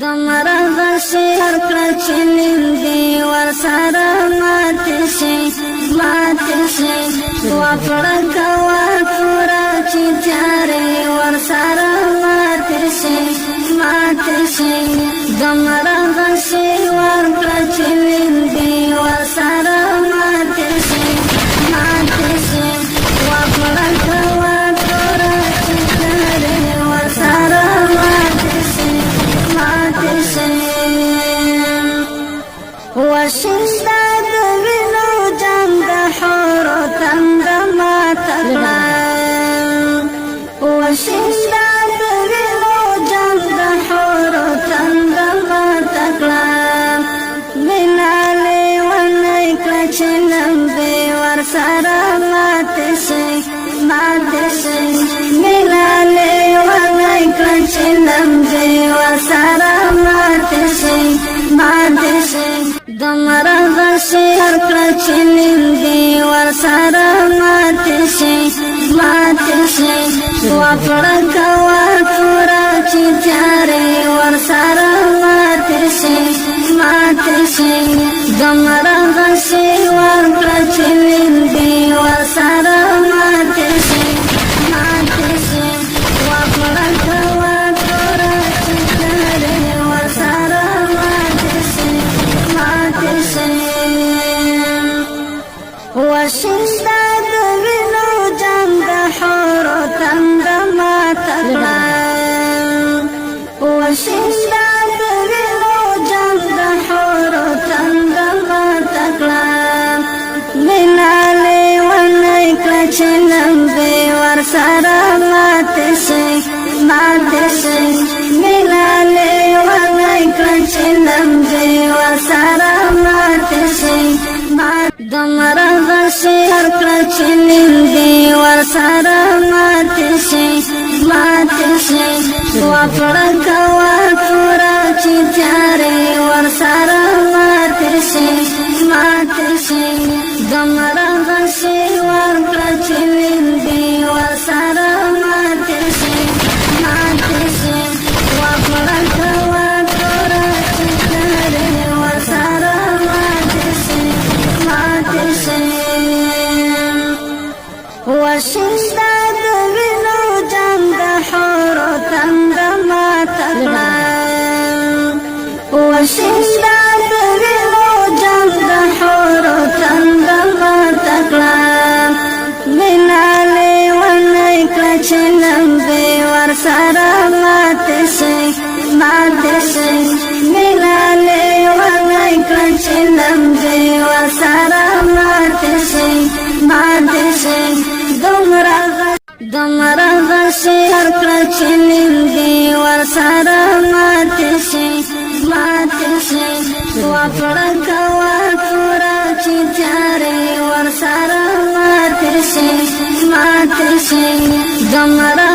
دمرا غشي هرکړه چې نندې ورسره ماتې شي وکړه کوه توره چې تیارې ورسره ماتې شي دمرا غشي ورکړه چې نندې ورسره ماتې شي وکړه کوه توره چې تیارې ورسره ماتې شي وشنده د وینو جام د حورو تند ماته کړه وشنده د وینو جام د حورو تند ماته کړه مینا لیونی کړه چې لمبې ورسره ماتې شي مینا لیونی کړه چې لمبې ورسره ماتې شي دمرا غشي هرکړه چې نندې ورسره ماتې شي وکړه کوه توره چې تیارې ورسره ماتې شي دمرا غشي ورکړه چې نندې ورسره ماتې شي وکړه کوه توره چې تیارې ورسره وشنده د وینو جام د حورو تند ماته کړه وشنده د وینو جام د حورو تند ماته کړه مینا لیونی کړه چې لمبې ورسره ماتې شي مینا لیونی کړه چې لمبې ورسره ماتې شي دمرا غشي هرکړه چې نندې ورسره ماتې شي وکړه کوه توره چې تیارې ورسره ماتې شي دمرا غشي ورکړه چې نندې ورسره ماتې شي وکړه کوه توره چې تیارې ورسره وشنده د وینو جام د حورو تند ماته کړه وشنده د وینو جام د حورو تند ماته کړه مینا لیونی کړه چې لمبې ورسره ماتې شي مینا لیونی کړه چې لمبې ورسره ماتې شي دمرا غشي هرکړه چې نندې ورسره ماتې شي وکړه کوه توره چې تیارې ورسره ماتې شي دمرا